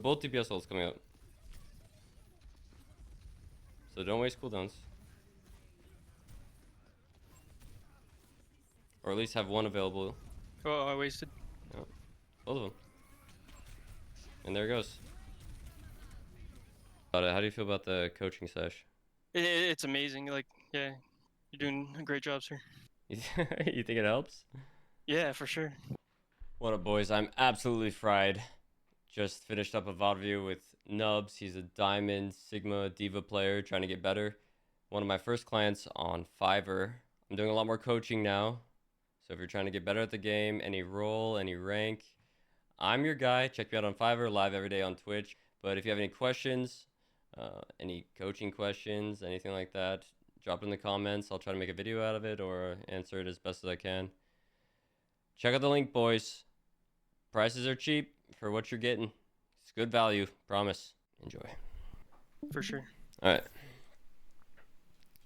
Both DPS ults coming up. So don't waste cooldowns. Or at least have one available. Oh, I wasted. Yeah. Both of them. And there it goes. How do you feel about the coaching sesh? It's amazing. Like, yeah, you're doing a great job, sir. You think it helps? Yeah, for sure. What up, boys? I'm absolutely fried. Just finished up a VOD video with Nubs. He's a Diamond Sigma D.Va player trying to get better. One of my first clients on Fiverr. I'm doing a lot more coaching now. So if you're trying to get better at the game, any role, any rank, I'm your guy. Check me out on Fiverr, live every day on Twitch. But if you have any questions, any coaching questions, anything like that, drop it in the comments. I'll try to make a video out of it or answer it as best as I can. Check out the link, boys. Prices are cheap for what you're getting. It's good value, promise. Enjoy. For sure. All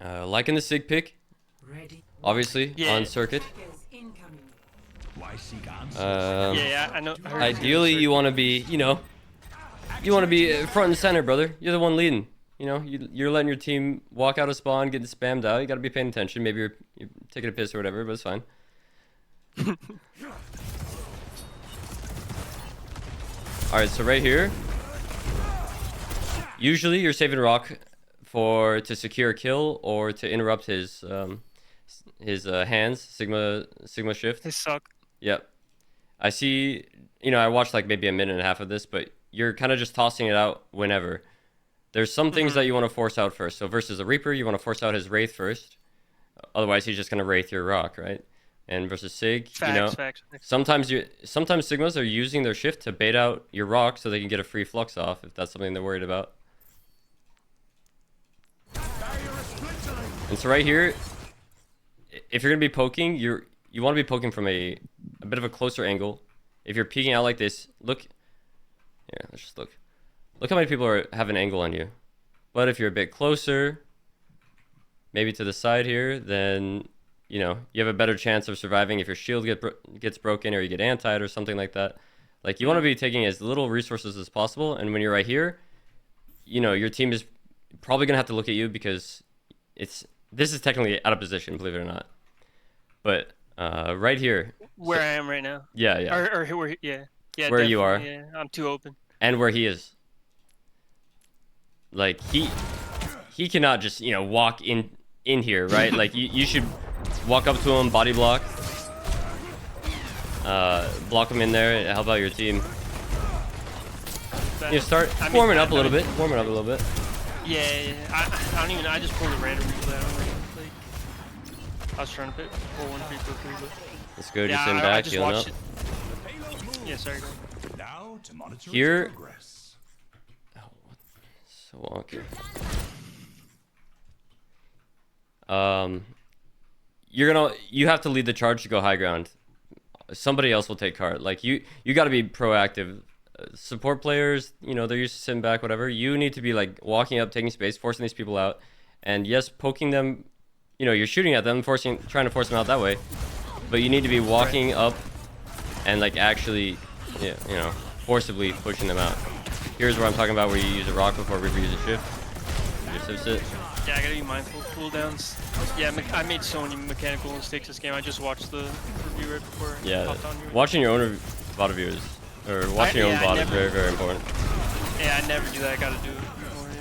right. Liking the sig pick, obviously, Yeah. on circuit. Yeah, I know. I heard Ideally, you want to be, you want to be front and center, brother. You're the one leading. You're letting your team walk out of spawn, getting spammed out. You got to be paying attention. Maybe you're taking a piss or whatever, but it's fine. All right, so right here, usually you're saving Rock to secure a kill or to interrupt his hands, Sigma shift. They suck. Yep. I see, I watched like maybe a minute and a half of this, but you're kind of just tossing it out whenever. There's some things that you want to force out first. So versus a Reaper, you want to force out his Wraith first. Otherwise, he's just going to Wraith your Rock, right? And versus Sig, Facts. sometimes Sigmas are using their shift to bait out your Rock so they can get a free flux off if that's something they're worried about. And so right here, if you're going to be poking, you want to be poking from a bit of a closer angle. If you're peeking out like this, look. Yeah, let's just look. Look how many people have an angle on you. But if you're a bit closer, maybe to the side here, then you have a better chance of surviving if your shield gets broken or you get antied or something like that. Like, you want to be taking as little resources as possible. And when you're right here, your team is probably going to have to look at you because this is technically out of position, believe it or not. But right here. Where I am right now. Yeah, yeah. Or where, yeah. Yeah, where you are. Yeah, I'm too open. And where he is. Like, he cannot just, walk in here, right? Like, you should walk up to him, body block. Block him in there, help out your team. Start warming up a little bit. Warming up a little bit. Yeah. I don't even. I just pulled a random replay. I was trying to pull 1 3 4 3, but Let's go. yeah, Just in back, healing up. Yeah, sorry. Now to monitor Here. progress. Oh, what? So wonky. You have to lead the charge to go high ground. Somebody else will take cart. Like, you got to be proactive. Support players, they're used to sitting back, whatever. You need to be like walking up, taking space, forcing these people out, and yes, poking them. You're shooting at them, trying to force them out that way. But you need to be walking up and like actually, forcibly pushing them out. Here's where I'm talking about, where you use a Rock before Reaper uses shift. You just sit. Yeah, I gotta be mindful of cooldowns. Yeah, I made so many mechanical mistakes this game. I just watched the review right before. Yeah, I hopped on here. watching your own VOD reviews, or watching your own VOD is very, very important. Yeah, I never do that. I gotta do it more. Yeah.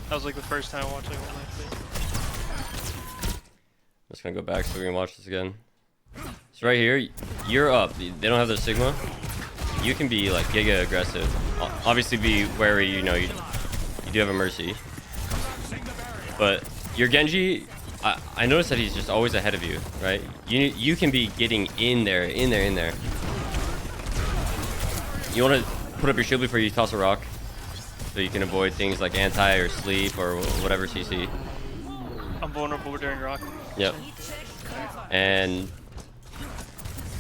That was like the first time I watched like one of my plays. I'm just gonna go back so we can watch this again. So right here, you're up. They don't have their Sigma. You can be like giga aggressive. Obviously, be wary. You do have a Mercy. But your Genji, I noticed that he's just always ahead of you, right? You can be getting in there. You want to put up your shield before you toss a Rock, so you can avoid things like anti or sleep or whatever CC. I'm vulnerable during Rock. Yep. And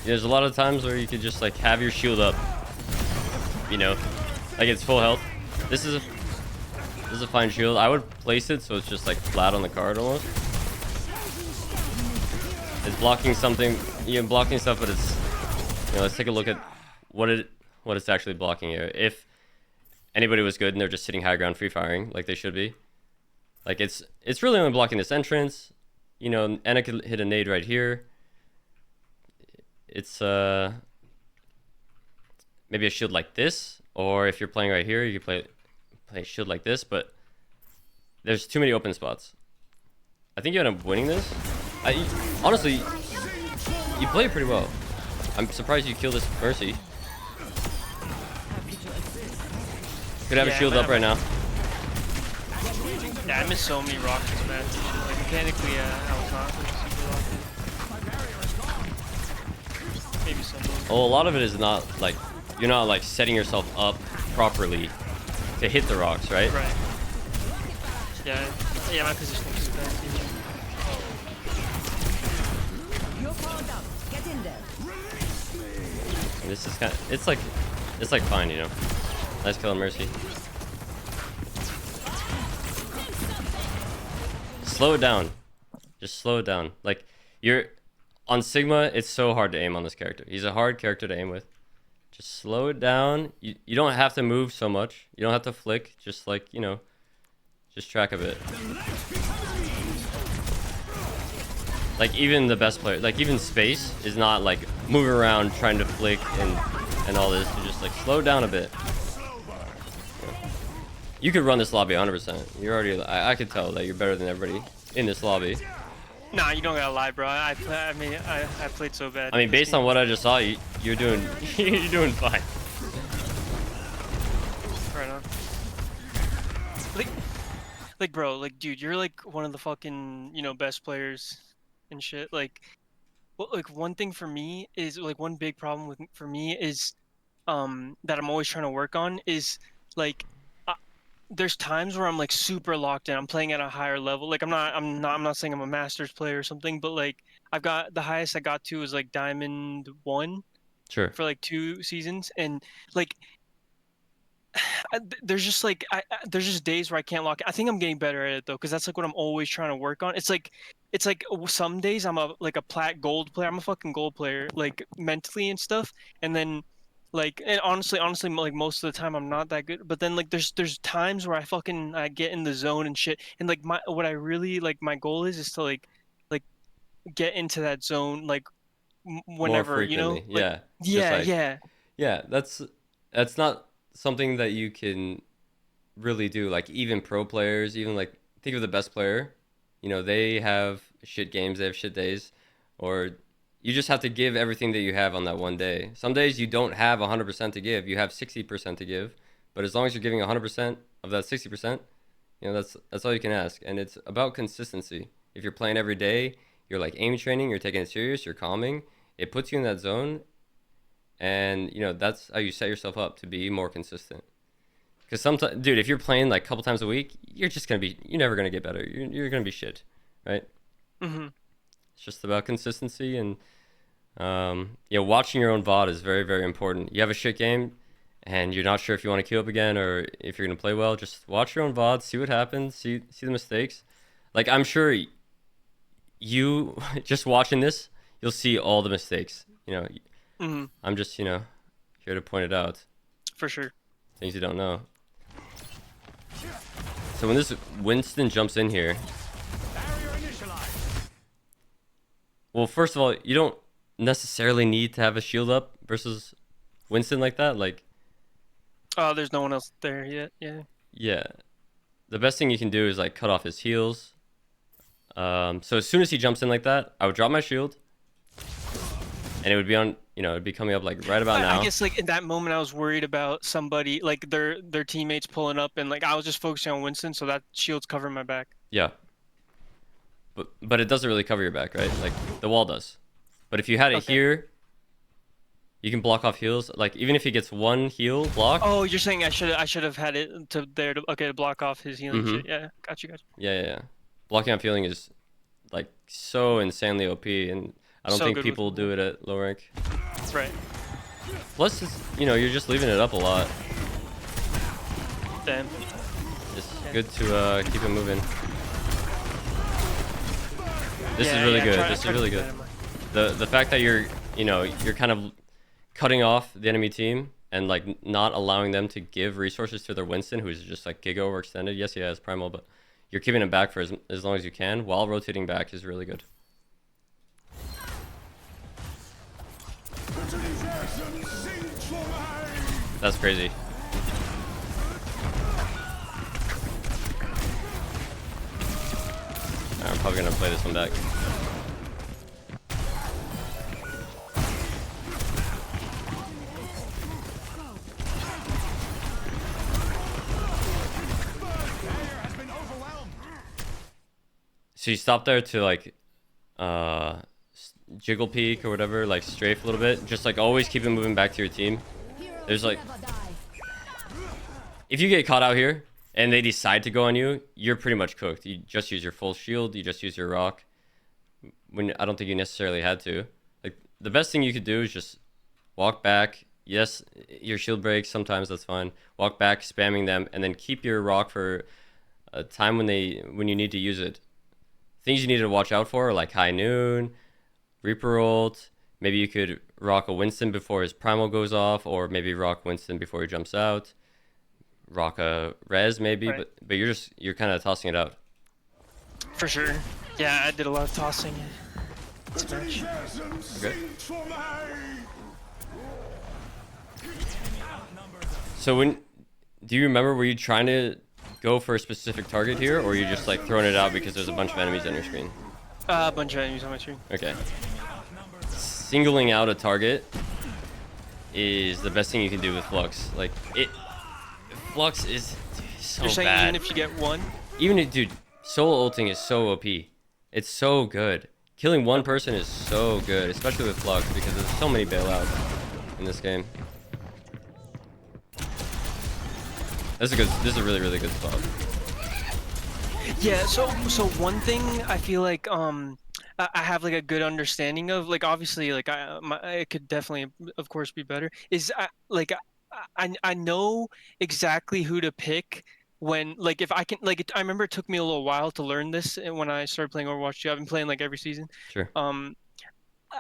there's a lot of times where you could just like have your shield up, like it's full health. This is a fine shield. I would place it so it's just like flat on the card almost. It's blocking something, blocking stuff, but it's, let's take a look at what it's actually blocking here. anybody was good and they're just sitting high ground free firing like they should be. Like it's really only blocking this entrance. You know, Anna could hit a nade right here. It's maybe a shield like this, or if you're playing right here, you could play a shield like this, but there's too many open spots. I think you end up winning this. Honestly, you play it pretty well. I'm surprised you killed this Mercy. Could have a shield up right now. Yeah, I missed so many rockets, man. Like mechanically, I was not super locked in. Maybe some. Well, a lot of it is not like you're not like setting yourself up properly to hit the rocks, right? Right. Yeah. Yeah, my positioning is bad. This is kind of, it's like fine, you know. Nice kill on Mercy. Slow it down. Just slow it down. Like you're on Sigma, it's so hard to aim on this character. He's a hard character to aim with. Just slow it down. You don't have to move so much. You don't have to flick. Just like, you know, just track a bit. Like even the best player, like even Space is not like moving around trying to flick and all this. You just like slow down a bit. You could run this lobby 100%. You're already. I could tell that you're better than everybody in this lobby. Nah, you don't gotta lie, bro. I played so bad. I mean, based on what I just saw, you're doing you're doing fine. Right on. Like, bro, like, dude, you're like one of the fucking, you know, best players and shit. Like, well, like one thing for me is like one big problem for me is, that I'm always trying to work on is like. There's times where I'm like super locked in. I'm playing at a higher level. Like I'm not saying I'm a masters player or something, but like I've got the highest I got to was like Diamond 1. Sure. For like 2 seasons, and like there's just like there's just days where I can't lock it. I think I'm getting better at it though, because that's like what I'm always trying to work on. It's like some days I'm a plat gold player. I'm a fucking gold player, like mentally and stuff, and then. Like, and honestly, like most of the time I'm not that good. But then like there's times where I get in the zone and shit. And like what I really like my goal is to like get into that zone like whenever, you know. Like, yeah. That's not something that you can really do. Like even pro players, even like think of the best player. You know, they have shit games, they have shit days, or. You just have to give everything that you have on that one day. Some days you don't have 100% to give. You have 60% to give. But as long as you're giving 100% of that 60%, you know, that's all you can ask. And it's about consistency. If you're playing every day, you're like aim training, you're taking it serious, you're calming. It puts you in that zone. And, you know, that's how you set yourself up to be more consistent. Because sometimes, dude, if you're playing like a couple times a week, you're never going to get better. You're going to be shit, right? Mm-hmm. It's just about consistency and watching your own VOD is very, very important. You have a shit game and you're not sure if you want to queue up again or if you're going to play well, just watch your own VOD, see what happens, see the mistakes. Like, I'm sure you, just watching this, you'll see all the mistakes, you know. Mm-hmm. I'm just, you know, here to point it out. For sure. Things you don't know. So when this Winston jumps in here, well, first of all, you don't necessarily need to have a shield up versus Winston like that. Like, oh, there's no one else there yet. Yeah. Yeah. The best thing you can do is like cut off his heals. So as soon as he jumps in like that, I would drop my shield, and it would be on. You know, it'd be coming up like right about now. I guess like in that moment, I was worried about somebody like their teammates pulling up, and like I was just focusing on Winston, so that shield's covering my back. Yeah. But it doesn't really cover your back, right? Like the wall does. But if you had it here, you can block off heals. Like even if he gets one heal block. Oh, you're saying I should have had it to block off his healing shit. Yeah, got you. Yeah. Blocking off healing is like so insanely OP, and I don't think people do it at low rank. Right. Plus, you know, you're just leaving it up a lot. Damn. It's good to keep it moving. This is really good. This is really good. The fact that you're kind of cutting off the enemy team and like not allowing them to give resources to their Winston, who's just like giga overextended. Yes, he has primal, but you're keeping him back for as long as you can while rotating back is really good. That's crazy. I'm probably gonna play this one back. So you stop there to like jiggle peek or whatever, like strafe a little bit. Just like always keep it moving back to your team. There's like, if you get caught out here and they decide to go on you, you're pretty much cooked. You just use your full shield, you just use your rock. When I don't think you necessarily had to. Like the best thing you could do is just walk back. Yes, your shield breaks sometimes, that's fine. Walk back, spamming them, and then keep your rock for a time when you need to use it. Things you need to watch out for are like high noon, Reaper ult. Maybe you could rock a Winston before his primal goes off, or maybe rock Winston before he jumps out. Rock a res maybe, right. but you're kind of tossing it out. For sure. Yeah, I did a lot of tossing. Okay. So do you remember, were you trying to go for a specific target here, or are you just like throwing it out because there's a bunch of enemies on your screen? A bunch of enemies on my screen. Okay. Singling out a target is the best thing you can do with Flux. Like Flux is so You're saying bad. even if you get one? Even if, dude, solo ulting is so OP. It's so good. Killing one person is so good, especially with Flux, because there's so many bailouts in this game. This is a really, really good spot. Yeah, so one thing I feel like I have like a good understanding of, like obviously like I could definitely of course be better, is I know exactly who to pick when, like, if I can, like, I remember it took me a little while to learn this when I started playing Overwatch 2. I've been playing like every season. Sure.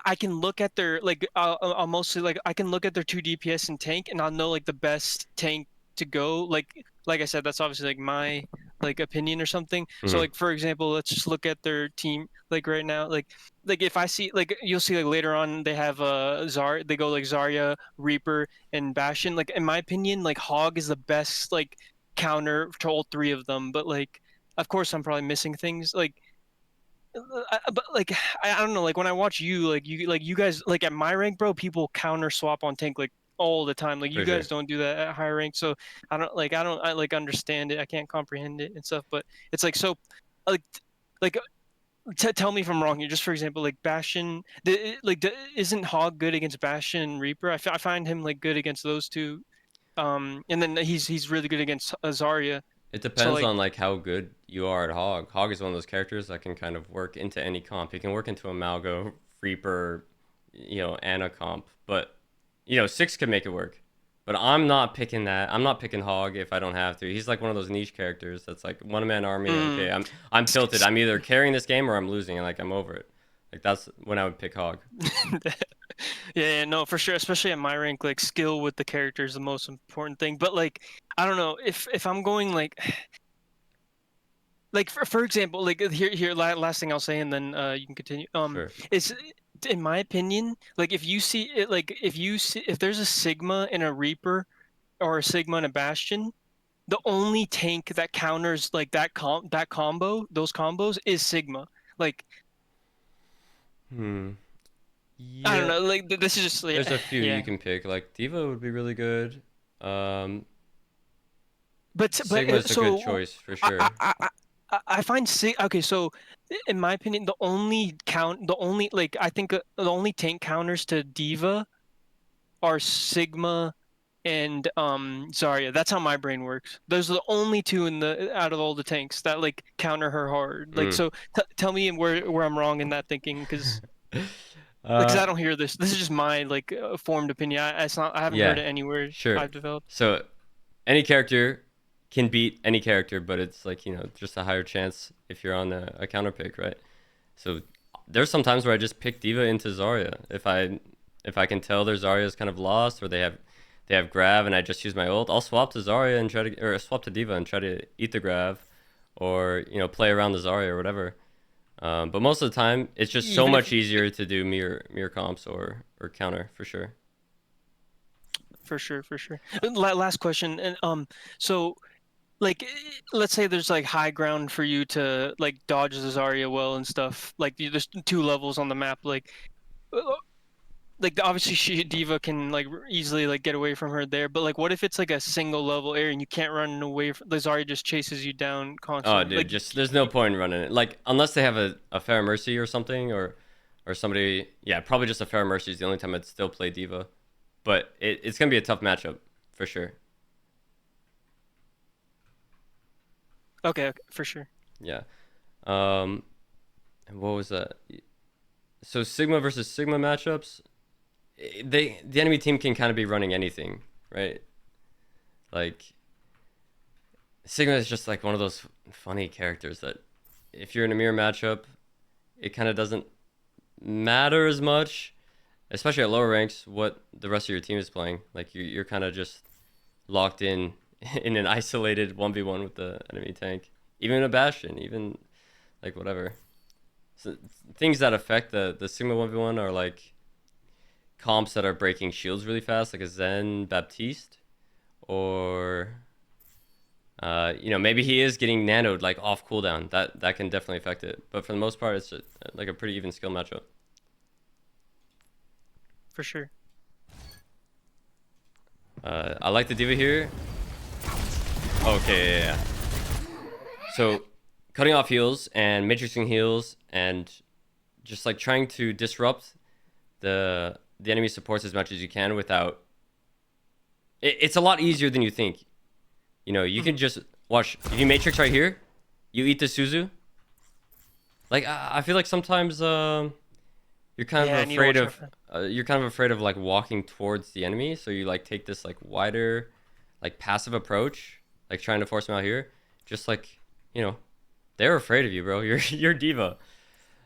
I can look at their, like, I'll mostly, like, I can look at their 2 DPS and tank, and I'll know like the best tank to go. Like I said, that's obviously like my like opinion or something. So like, for example, let's just look at their team like right now. Like if I see, like, you'll see like later on they have Zarya, they go like Zarya, Reaper, and Bastion. Like in my opinion, like Hog is the best like counter to all 3 of them. But like, of course, I'm probably missing things. Like, but like I don't know. Like when I watch you guys, like at my rank, bro, people counter swap on tank like all the time. Like you guys don't do that at higher rank, so I don't like understand it. I can't comprehend it and stuff. But it's like, so like tell me if I'm wrong here. Just for example, like Bastion, isn't Hog good against Bastion and Reaper? I find him like good against those 2. And then he's really good against Zarya. It depends on like how good you are at Hog. Hog is one of those characters that can kind of work into any comp. He can work into a Malgo, Reaper, and a comp. But 6 could make it work. But I'm not picking that. I'm not picking Hog if I don't have to. He's like one of those niche characters that's like one-man army. Okay, I'm tilted. I'm either carrying this game or I'm losing, and like I'm over it. Like that's when I would pick Hog. Yeah, no, for sure. Especially at my rank, like skill with the character is the most important thing. But like, I don't know if I'm going like for example, like here last thing I'll say, and then you can continue. Sure. Is, in my opinion, like if you see it, like if there's a Sigma and a Reaper, or a Sigma and a Bastion, the only tank that counters like that combo, those combos, is Sigma. Like, Yeah. I don't know. Like this is just, there's a few you can pick. Like D.Va would be really good. But Sigma's a good choice for sure. I find okay, so in my opinion, I think the only tank counters to D.Va are Sigma and Zarya. That's how my brain works. Those are the only 2 out of all the tanks that like counter her hard. Like, so tell me where I'm wrong in that thinking, because I don't hear this. This is just my like formed opinion. I haven't heard it anywhere. Sure. I've developed. So any character can beat any character, but it's like, just a higher chance if you're on a counter pick, right? So there's some times where I just pick D.Va into Zarya if I can tell their Zarya is kind of lost, or they they have grab and I just use my ult, I'll swap to Zarya and try to, or swap to D.Va and try to eat the grab, or play around the Zarya or whatever. But most of the time, it's just so much easier to do mirror comps or counter for sure. For sure. Last question, and so like let's say there's like high ground for you to like dodge the Zarya well and stuff. Like there's 2 levels on the map. Like obviously D.Va can like easily like get away from her there, but like what if it's like a single level area and you can't run away from the Zarya, just chases you down constantly? Oh, dude, like, just there's no point in running it. Like unless they have a fair mercy or something, or somebody. Yeah, probably just a fair mercy is the only time I'd still play D.Va, but it's gonna be a tough matchup for sure. okay, for sure. Yeah. And what was that? So Sigma versus Sigma matchups, the enemy team can kind of be running anything, right? Like Sigma is just like one of those funny characters that if you're in a mirror matchup, it kind of doesn't matter as much, especially at lower ranks, what the rest of your team is playing. Like you're kind of just locked in an isolated 1v1 with the enemy tank, even a Bastion, even like whatever. So things that affect the Sigma 1v1 are like comps that are breaking shields really fast, like a Zen Baptiste, or maybe he is getting nanoed like off cooldown. That can definitely affect it. But for the most part, it's just, like a pretty even skill matchup. For sure. I like the D.Va here. Okay, yeah. So cutting off heals and matrixing heals and just like trying to disrupt the enemy supports as much as you can without. It's a lot easier than you think. You can just watch. If you matrix right here, you eat the Suzu. Like I feel like sometimes you're kind of afraid of like walking towards the enemy, so you like take this like wider, like passive approach, like trying to force them out here. Just like they're afraid of you, bro. You're D.Va.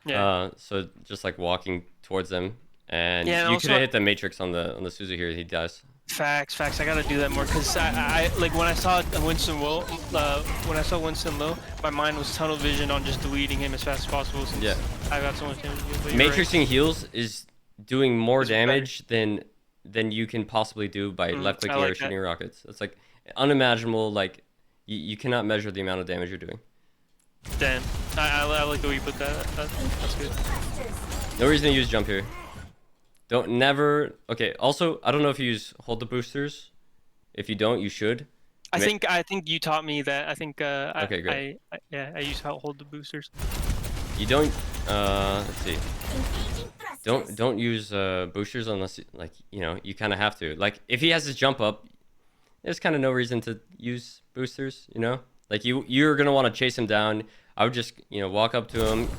Yeah. So just like walking towards them, and Yeah, and you also could have hit the matrix on the Suzu here. He dies. Facts. I gotta do that more because I like when I saw Winston low, my mind was tunnel vision on just deleting him as fast as possible. Since Yeah. I got so much damage. Matrixing heals is doing more damage than you can possibly do by left clicking or shooting rockets. It's like unimaginable. Like you cannot measure the amount of damage you're doing. Damn. I like the way you put that. That's good. No reason to use jump here. Don't never. Okay. Also, I don't know if you use hold the boosters. If you don't, you should. I think you taught me that. I think. Okay, great. I use hold the boosters. You don't. Let's see. Don't use boosters unless like you kind of have to. Like if he has his jump up, there's kind of no reason to use boosters. Like you're gonna want to chase him down. I would just walk up to him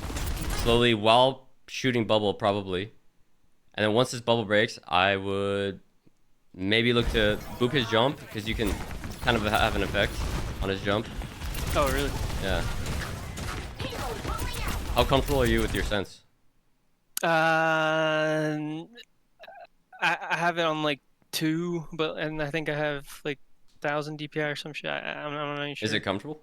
slowly while shooting bubble probably. And then once this bubble breaks, I would maybe look to boop his jump because you can kind of have an effect on his jump. Oh, really? Yeah. How comfortable are you with your sense? I have it on like 2, and I think I have like 1,000 DPI or some shit. I'm not even sure. Is it comfortable?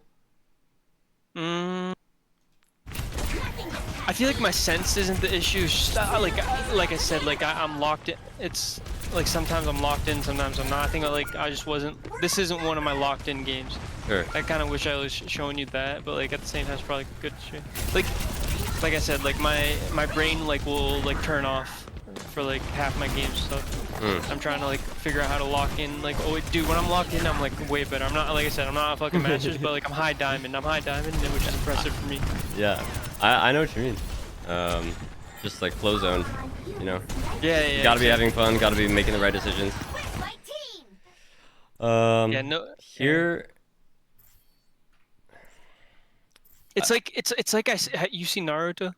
I feel like my sense isn't the issue. It's just, like I said, like I'm locked in. It's like sometimes I'm locked in, sometimes I'm not. I think I just wasn't. This isn't one of my locked in games. Sure. I kind of wish I was showing you that, but like at the same time, it's probably good shit. Like I said, like my brain like will like turn off for like half my game stuff. I'm trying to like figure out how to lock in. Like, oh dude, when I'm locked in, I'm like way better. I'm not, like I said, I'm not a fucking masters, but like I'm high diamond, which is impressive for me. Yeah, I know what you mean. Just like flow zone, Yeah. Gotta be having fun. Gotta be making the right decisions. Yeah, no. Here. It's like you see Naruto,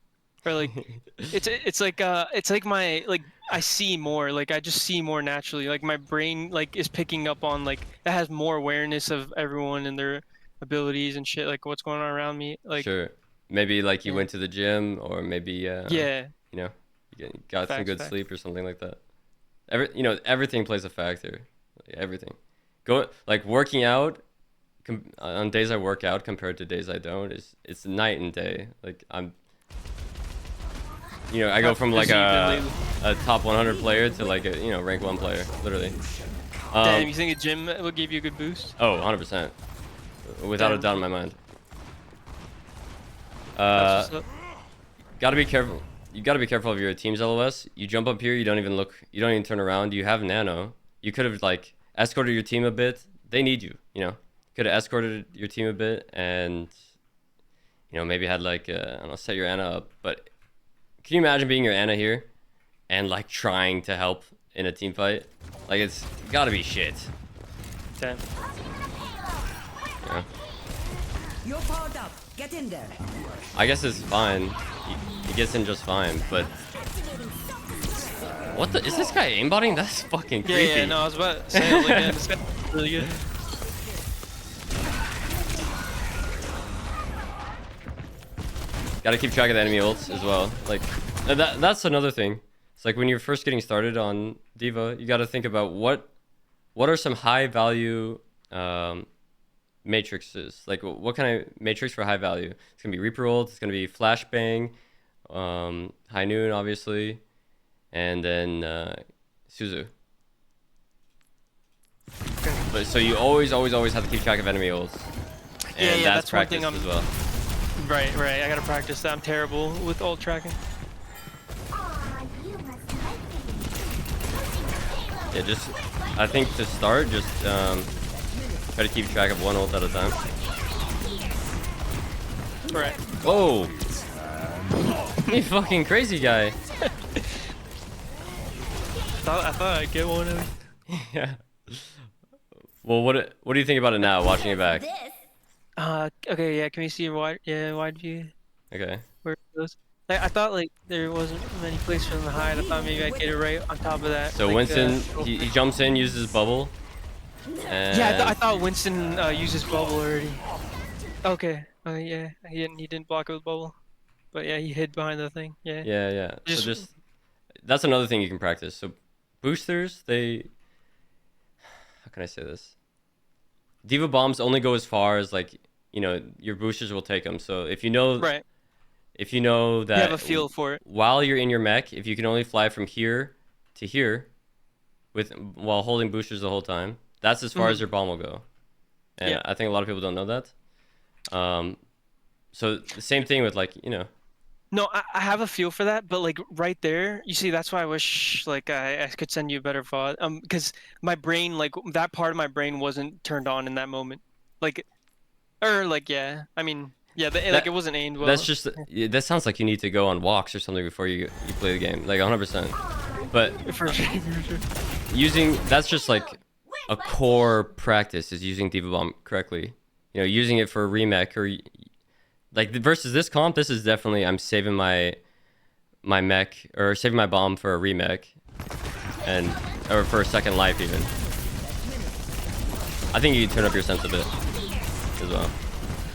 or like it's like my like I see more, like I just see more naturally, like my brain like is picking up on like it has more awareness of everyone and their abilities and shit, like what's going on around me, like Sure. Maybe like you went to the gym, or maybe yeah, you got some good sleep or something like that. Everything plays a factor. everything. Go like working out on days I work out compared to days I don't it's night and day. Like I go from like a top 100 player to like a rank 1 player, literally. Damn, you think a gym will give you a good boost? Oh, 100%, without a doubt in my mind. Gotta be careful. You gotta be careful of your team's LOS. You jump up here, you don't even turn around. You have nano. You could have like escorted your team a bit. They need you. Could have escorted your team a bit and maybe had like I don't know, set your Ana up. But can you imagine being your Ana here and like trying to help in a team fight? Like it's gotta be shit. Damn. Yeah. You're powered up. Get in there. I guess it's fine. He gets in just fine, but what the is this guy aimbotting? That's fucking creepy. Yeah, no, I was about to say, I was like, yeah, this guy's really good. Gotta keep track of the enemy ults as well. Like that's another thing. It's like when you're first getting started on D.Va, you gotta think about what are some high value matrices. Like what kind of matrix for high value? It's gonna be Reaper ult, it's gonna be Flashbang, High Noon obviously, and then Suzu. But so you always have to keep track of enemy ults. And Yeah, that's one thing practice as well. Right. I gotta practice that. I'm terrible with ult tracking. Yeah, just I think to start, just try to keep track of one ult at a time. Right. Whoa! You fucking crazy guy. I thought I'd get one of them. Yeah. Well, what do you think about it now, watching it back? Okay, yeah. Can we see wide view? Okay. Where it goes? Like, I thought like there wasn't many places from the hide. I thought maybe I'd get it right on top of that. So like, Winston, he jumps in, uses bubble. And Yeah, I thought Winston uses bubble already. Okay. Yeah, he didn't block it with bubble, but yeah, he hid behind the thing. Yeah. Yeah. So just that's another thing you can practice. So boosters, how can I say this? D.Va bombs only go as far as like your boosters will take them. So if you know Right. If you know that You have a feel for it. while you're in your mech, if you can only fly from here to here while holding boosters the whole time, that's as far as your bomb will go. And Yeah. I think a lot of people don't know that. So the same thing with like, No, I have a feel for that, but like right there, you see, that's why I wish like I could send you a better VOD. Because my brain, like that part of my brain wasn't turned on in that moment. Like, or like, yeah, I mean, yeah, like it wasn't aimed well. That's just that sounds like you need to go on walks or something before you play the game, like 100%. But for sure. that's just like a core practice is using D.Va bomb correctly. Using it for a remech or like versus this comp. This is definitely I'm saving my mech or saving my bomb for a remech or for a second life even. I think you can turn up your sense a bit as well.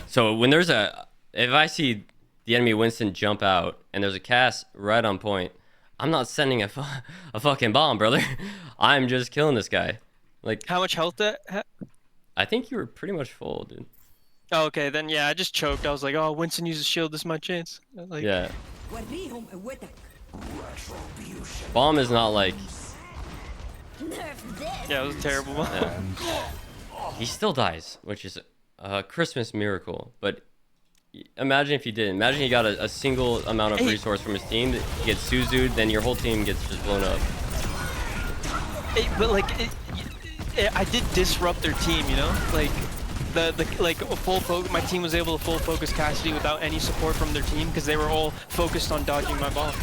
So when if I see the enemy Winston jump out and there's a cast right on point, I'm not sending a fucking bomb, brother. I'm just killing this guy. Like How much health that? I think you were pretty much full, dude. Oh, okay, then yeah, I just choked. I was like, oh, Winston uses shield. This is my chance. Like, Yeah. Bomb is not like. Yeah, it was terrible. Yeah. He still dies, which is a Christmas miracle. But imagine if he didn't. Imagine he got a single amount of resource from his team. That he gets Suzu'd, then your whole team gets just blown up. But like, I did disrupt their team, like. My team was able to full focus Cassidy without any support from their team because they were all focused on dodging my bombs.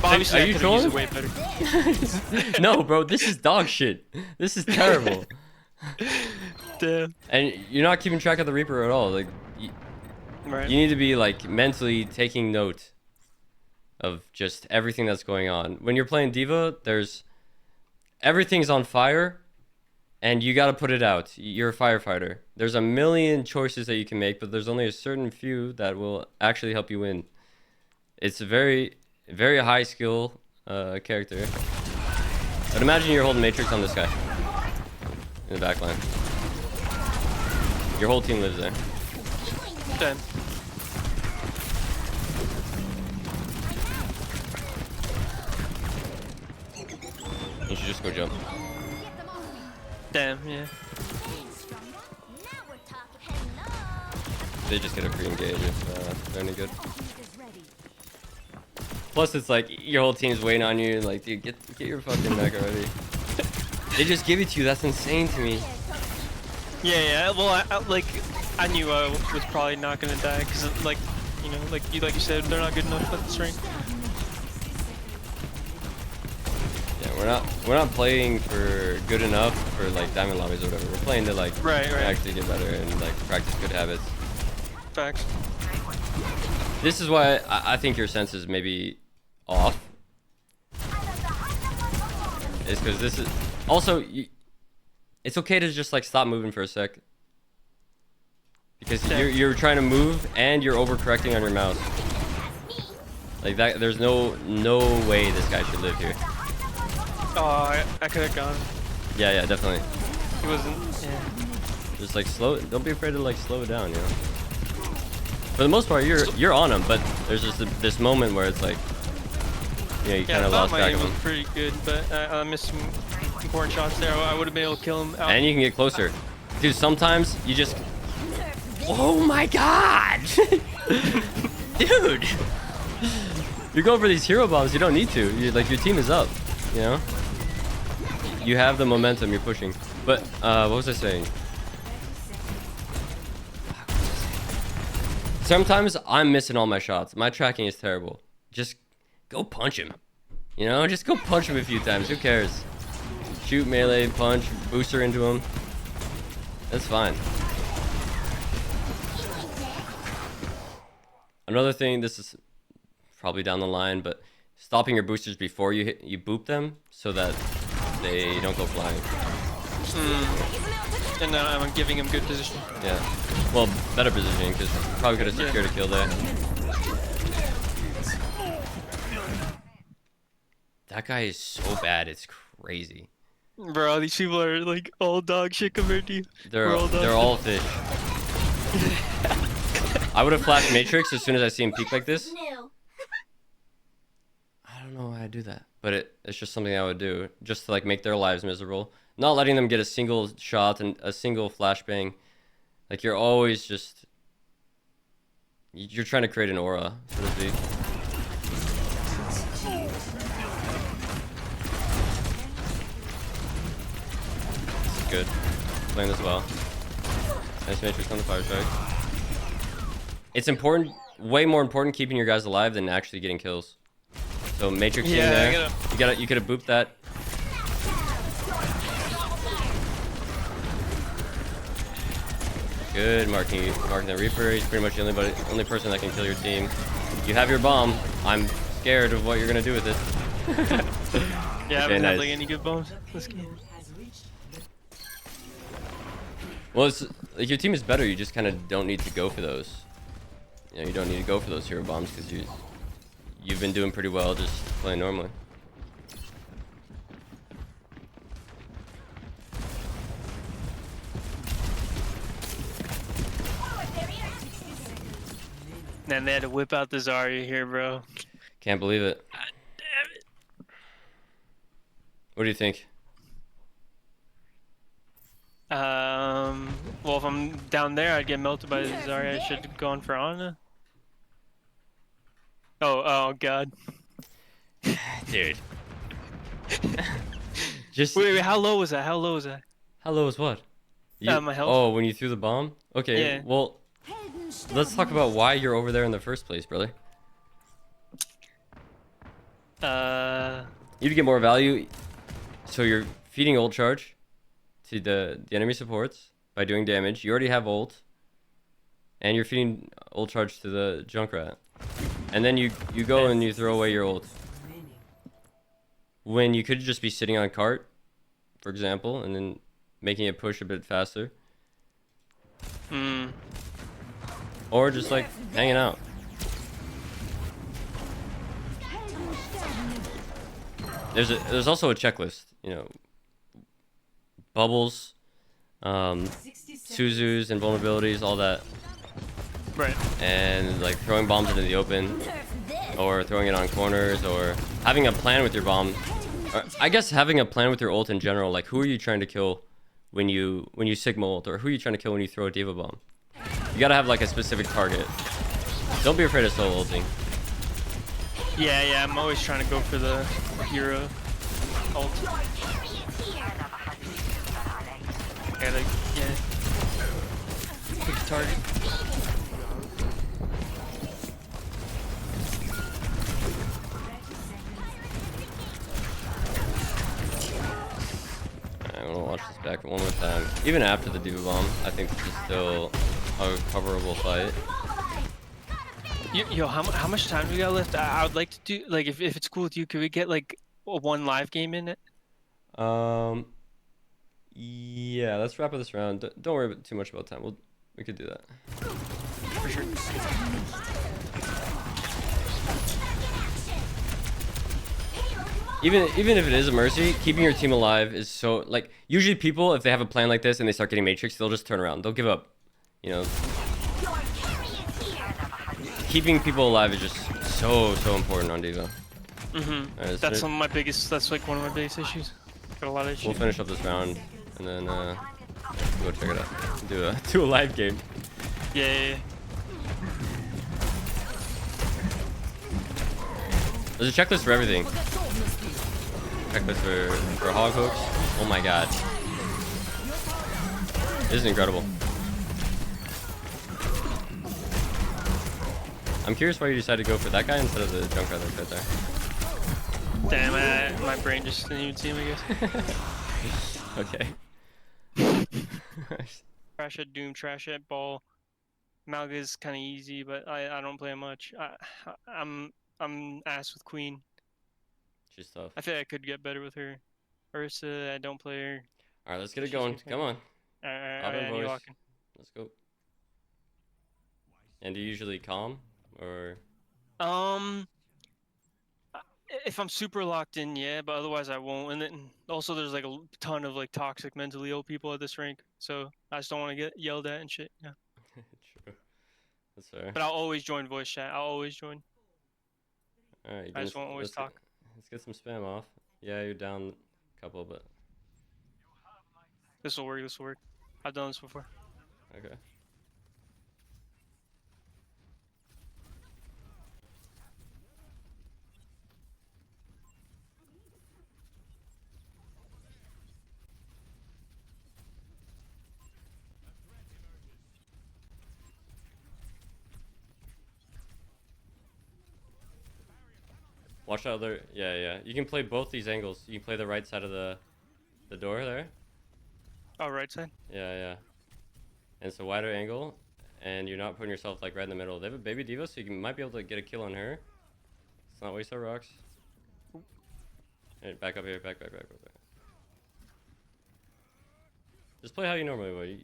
Obviously, Are I you could have used it trolling? way better. No, bro, this is dog shit. This is terrible. Damn. And you're not keeping track of the Reaper at all. Like, Right. you need to be like mentally taking note of just everything that's going on. When you're playing D.Va, everything's on fire. And you gotta put it out. You're a firefighter. There's a million choices that you can make, but there's only a certain few that will actually help you win. It's a very, very high skill character. But imagine you're holding Matrix on this guy. in the back line. Your whole team lives there. Damn. You should just go jump. Damn, yeah. They just get a free engage if they're any good. Plus, it's like your whole team's waiting on you. Like, dude, get your fucking mech already. They just give it to you. That's insane to me. Yeah. Well, I knew I was probably not gonna die because, like, you know, like you said, they're not good enough at this rank. Yeah, we're not playing for good enough for like diamond lobbies or whatever. We're playing to like Right. actually get better and like practice good habits. Facts. This is why I think your sense is maybe off. It's because this is also it's okay to just like stop moving for a sec. Because you're trying to move and you're overcorrecting on your mouse. Like that, there's no way this guy should live here. Oh, I could have gone. Yeah, definitely. He wasn't. Yeah. Just like slow. Don't be afraid to like slow it down, you know. For the most part, you're on him, but there's just this moment where it's like, you know, you kind of lost track of him. Was pretty good, but I missed some important shots there. I would have been able to kill him. Out. And you can get closer, dude. Sometimes you just. Oh my god, dude! You're going for these hero bombs. You don't need to. Like your team is up, you know. You have the momentum. You're pushing. But what was I saying? Sometimes I'm missing all my shots. My tracking is terrible. Just go punch him. You know, just go punch him a few times. Who cares? Shoot, melee, punch, booster into him. That's fine. Another thing, this is probably down the line, but stopping your boosters before you boop them so that they don't go flying. And I'm giving him good position. Yeah. Well, better positioning because probably could have secured a kill there. That guy is so bad, it's crazy. Bro, these people are like all dog shit compared to you. They're all fish. I would have flashed Matrix as soon as I see him peek like this. I don't know why I do that, but it's just something I would do just to like make their lives miserable. Not letting them get a single shot and a single flashbang. Like you're always just you're trying to create an aura, so to speak. This is good. Playing this well. Nice Matrix on the fire strike. It's important, way more important keeping your guys alive than actually getting kills. So Matrix there. You could have booped that. Good, marking the Reaper. He's pretty much the only person that can kill your team. You have your bomb. I'm scared of what you're gonna do with it. Yeah, I haven't had like any good bombs this game. Well, it's like your team is better. You just kind of don't need to go for those. You know, you don't need to go for those hero bombs because you've been doing pretty well just playing normally. Man, they had to whip out the Zarya here, bro. Can't believe it. God damn it. What do you think? Well, if I'm down there, I'd get melted by the Zarya. I should have gone for Ana. Oh god. Dude. Just wait, how low was that? How low was that? How low is what? My health. Oh, when you threw the bomb? Okay, yeah. Well, let's talk about why you're over there in the first place, brother. You to get more value, so you're feeding ult charge to the enemy supports by doing damage. You already have ult, and you're feeding ult charge to the Junkrat. And then you go and you throw away your ult. When you could just be sitting on cart, for example, and then making it push a bit faster. Or just like hanging out. There's also a checklist, you know. Bubbles, Suzus and vulnerabilities, all that, Right. and like throwing bombs into the open, or throwing it on corners, or having a plan with your bomb. Or, I guess having a plan with your ult in general. Like, who are you trying to kill when you Sigma ult, or who are you trying to kill when you throw a D.Va bomb? You gotta have like a specific target. Don't be afraid of solo ulting. Yeah, I'm always trying to go for the hero ult. Yeah, like, yeah. Pick a target. I'm gonna watch this back one more time. Even after the D.Va bomb, I think this is still a coverable fight. Yo, how much time do we got left? I would like to do, like, if it's cool with you, could we get like one live game in it? Yeah, let's wrap up this round. Don't worry too much about time. We could do that. For sure. Even if it is a mercy, keeping your team alive is so, like, usually people, if they have a plan like this and they start getting matrix, they'll just turn around. They'll give up. You know, keeping people alive is just so important on D.Va. Right, That's some of my biggest. That's like one of my biggest issues. Got a lot of issues. We'll finish up this round and then go check it out. Do a live game. Yeah. There's a checklist for everything. Checklist for hog hooks. Oh my god. This is incredible. I'm curious why you decided to go for that guy instead of the Junkrat that's right there. Damn, my brain just didn't even see him, I guess. Okay. Trash at Doom, trash at Ball. Malga is kind of easy, but I don't play much. I'm ass with Queen. She's tough. I feel like I could get better with her. Ursa, I don't play her. Alright, let's get it going. Come on. Alright, boys. walking. Let's go. And do you usually calm or? If I'm super locked in, yeah, but otherwise I won't. And then also there's like a ton of like toxic mentally ill people at this rank, so I just don't want to get yelled at and shit. Yeah. True. That's fair. But I'll always join voice chat. I'll always join. Alright, I just won't always talk. Let's get some spam off. Yeah, you're down a couple, but This will work. This will work. I've done this before. okay. Watch out there. Yeah. You can play both these angles. You can play the right side of the door there. Oh, right side. Yeah. And it's a wider angle, and you're not putting yourself like right in the middle. They have a baby D.Va, so you might be able to get a kill on her. Let's not waste our rocks. Hey, back up here. Back. Just play how you normally would.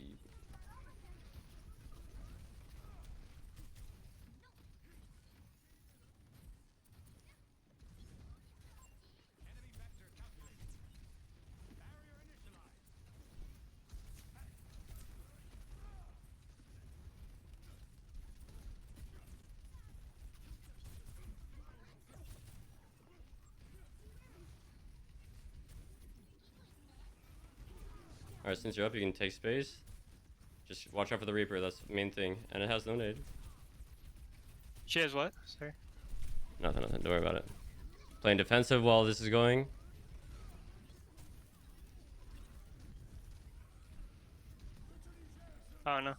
Alright, since you're up, you can take space. Just watch out for the Reaper, that's the main thing. And it has no nade. She has what? Sorry. Nothing. Don't worry about it. Playing defensive while this is going. Oh no.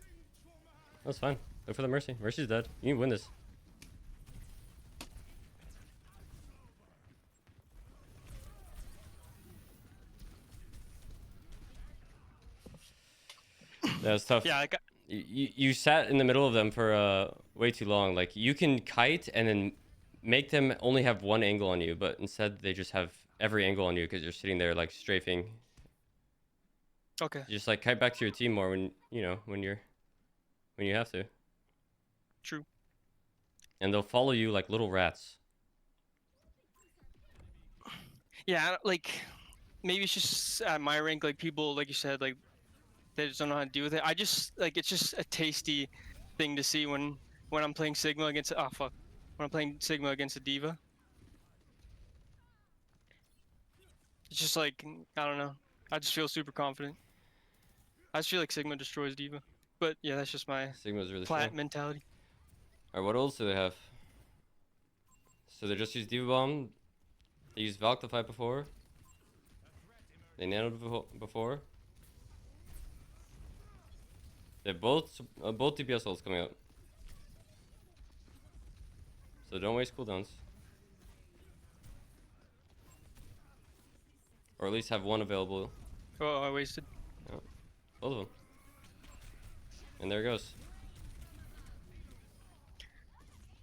That's fine. Look for the Mercy. Mercy's dead. You can win this. Yeah, it's tough. Yeah, I got. You sat in the middle of them for way too long. Like, you can kite and then make them only have one angle on you, but instead they just have every angle on you because you're sitting there like strafing. Okay. You just like kite back to your team more when you have to. True. And they'll follow you like little rats. Yeah, like maybe it's just at my rank, like people, like you said, like They just don't know how to deal with it. I just like it's just a tasty thing to see when I'm playing Sigma against when I'm playing Sigma against a D.Va. It's just like I don't know. I just feel super confident. I just feel like Sigma destroys D.Va. But yeah, that's just my Sigma's really plat strong. mentality. Alright, what else do they have? So they just used D.Va Bomb. They used Valk to fight before. They nanoed before. They have both DPS ults coming up. So don't waste cooldowns. Or at least have one available. Oh, I wasted. Yeah. Both of them. And there it goes.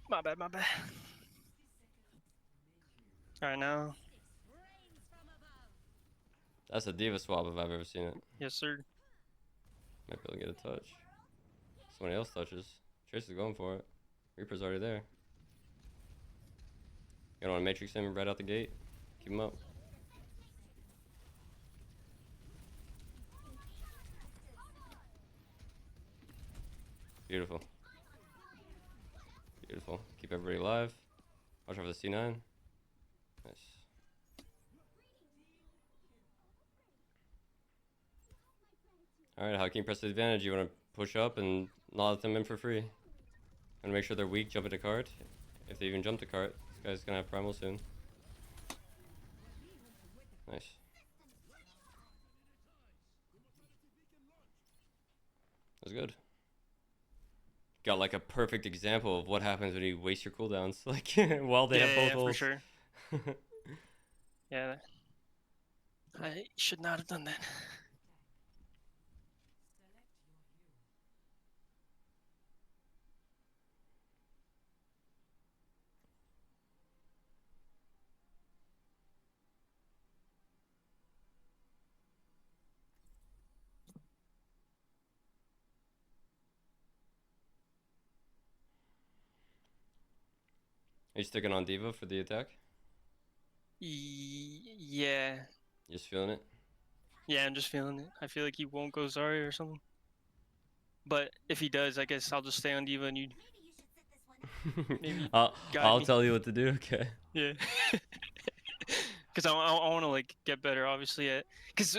My bad, my bad. Alright, now. That's a D.Va swap if I've ever seen it. Yes, sir. Might be able to get a touch. Somebody else touches. Trace is going for it. Reaper's already there. You don't want to matrix him right out the gate. Keep him up. Beautiful. Beautiful. Keep everybody alive. Watch out for the C9. Nice. Alright, how can you press the advantage? You want to push up and not let them in for free. Want to make sure they're weak, jump into cart. If they even jump to cart, this guy's going to have primal soon. Nice. That was good. Got like a perfect example of what happens when you waste your cooldowns, like while they have both ults. for sure. Yeah, I should not have done that. Are you sticking on D.Va for the attack? Yeah. Just feeling it? Yeah, I'm just feeling it. I feel like he won't go Zarya or something. But if he does, I guess I'll just stay on D.Va and you. Maybe I'll guide me. tell you what to do. Okay. Yeah. Because I want to like get better, obviously. Because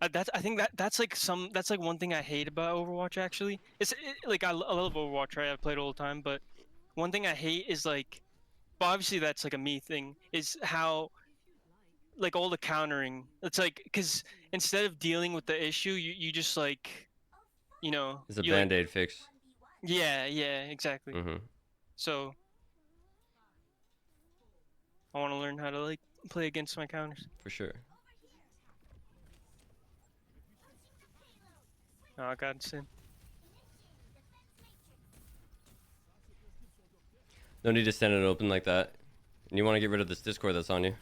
I think that's like one thing I hate about Overwatch. Actually, like I love Overwatch, right? I've played all the time, but one thing I hate is like, but obviously that's like a me thing. Is how like all the countering. It's like because instead of dealing with the issue, you just like, you know. It's a you, like- band-aid fix. Yeah, exactly. Mm-hmm. So I want to learn how to like play against my counters. For sure. Oh, I got sin. No need to stand it open like that. And you want to get rid of this Discord that's on you.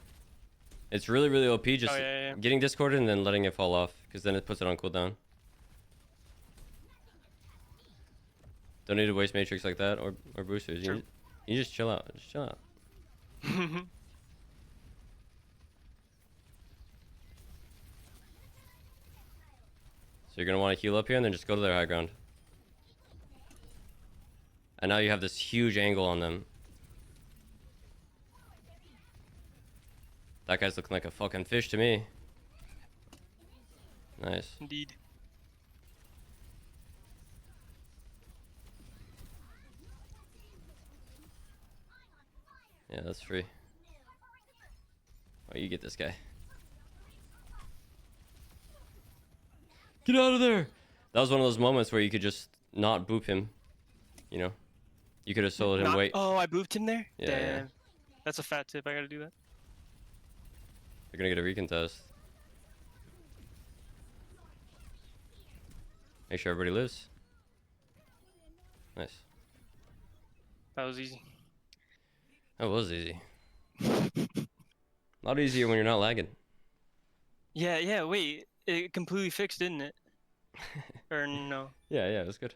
It's really, really OP just yeah. getting discorded and then letting it fall off. Because then it puts it on cooldown. Don't need to waste matrix like that or boosters. True. You just chill out. Just chill out. So you're going to want to heal up here and then just go to their high ground. And now you have this huge angle on them. That guy's looking like a fucking fish to me. Nice. Indeed. Yeah, that's free. Oh, you get this guy. Get out of there! That was one of those moments where you could just not boop him. You know? You could have soloed him wait. Oh, I booped him there? Yeah, Damn. yeah. That's a fat tip. I gotta do that. They're gonna get a recontest. Make sure everybody lives. Nice. That was easy. That was easy. A lot easier when you're not lagging. Yeah, wait. It completely fixed, didn't it? Or no? Yeah, it was good.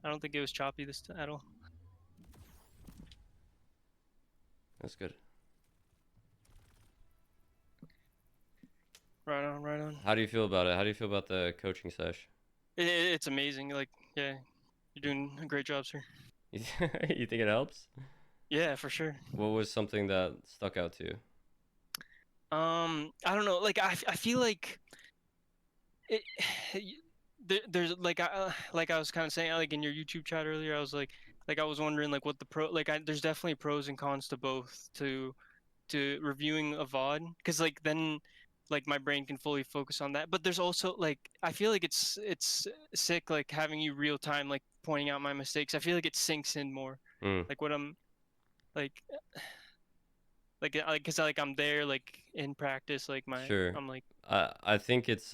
I don't think it was choppy this time at all. That's good. Right on, right on. How do you feel about it? How do you feel about the coaching sesh? It's amazing. Like, yeah, you're doing a great job, sir. You think it helps? Yeah, for sure. What was something that stuck out to you? I don't know. Like, I feel like it. There's like I was kind of saying like in your YouTube chat earlier. I was like I was wondering like what the there's definitely pros and cons to both to reviewing a VOD because like then like my brain can fully focus on that. But there's also like I feel like it's sick like having you real time like pointing out my mistakes. I feel like it sinks in more. Mm, Like what I'm like because like I'm there like in practice like sure. I'm like I think it's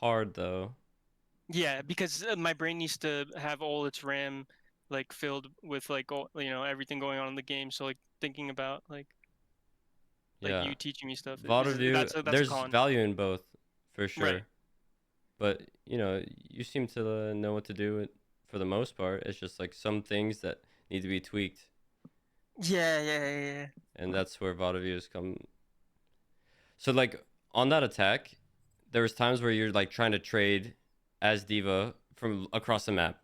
hard though. yeah because my brain needs to have all its RAM like filled with like all everything going on in the game. So like thinking about like Yeah. you teaching me stuff VOD review, that's a there's con. value in both for Right. sure. But, you seem to know what to do for the most part. It's just like some things that need to be tweaked, Yeah. and that's where VOD reviews come. So like on that attack, there was times where you're like trying to trade as D.Va from across the map,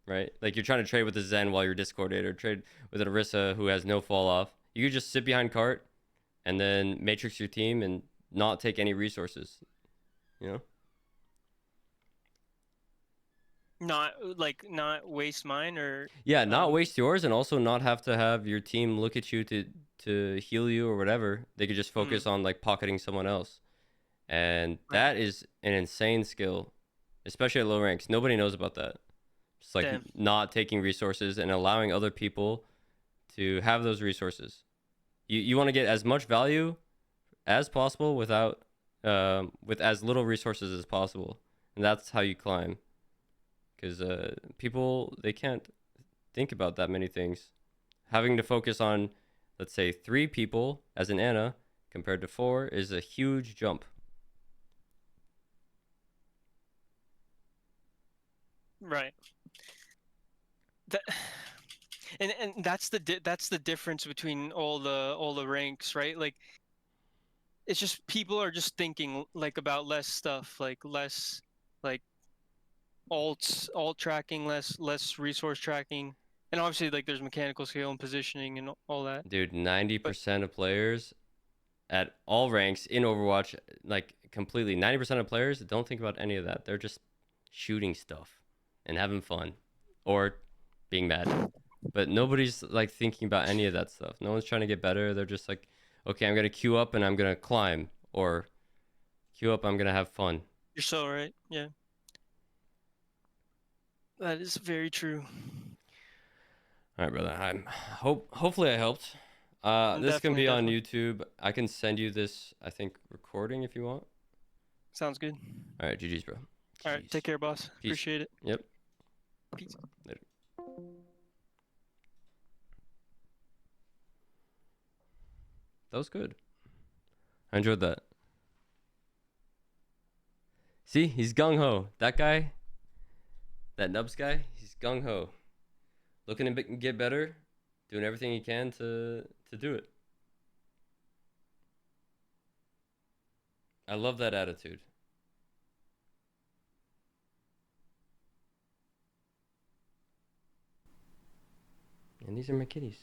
right? Like you're trying to trade with a Zen while you're discorded, or trade with an Orisa who has no fall off. You could just sit behind cart and then matrix your team and not take any resources, you know? Not waste mine or Yeah, not waste yours, and also not have to have your team look at you to heal you or whatever. They could just focus on like pocketing someone else. And Right. that is an insane skill, especially at low ranks. Nobody knows about that. Just like Damn. not taking resources and allowing other people to have those resources. You want to get as much value as possible without with as little resources as possible, and that's how you climb. Because people, they can't think about that many things. Having to focus on, let's say, 3 people as an Ana compared to 4 is a huge jump. Right. That, and that's that's the difference between all the ranks, right? Like it's just people are just thinking like about less stuff, like less like alt tracking, less resource tracking. And obviously like there's mechanical skill and positioning and all that. Dude, But 90% of players at all ranks in Overwatch, like completely, 90% of players don't think about any of that. They're just shooting stuff and having fun or being mad. But nobody's like thinking about any of that stuff. No one's trying to get better. They're just like, okay, I'm going to queue up and I'm going to climb, or queue up, I'm going to have fun. you're so right. Yeah. That is very true. All right, brother. Hopefully I helped. This can be on YouTube. I can send you this, I think, recording if you want. Sounds good. All right, GG's, bro. All right, take care, boss. Peace. Appreciate it. Yep. Peace. Later. That was good. I enjoyed that. See, he's gung ho. That guy, that Nubs guy, he's gung ho. Looking to get better, doing everything he can to do it. I love that attitude. And these are my kitties.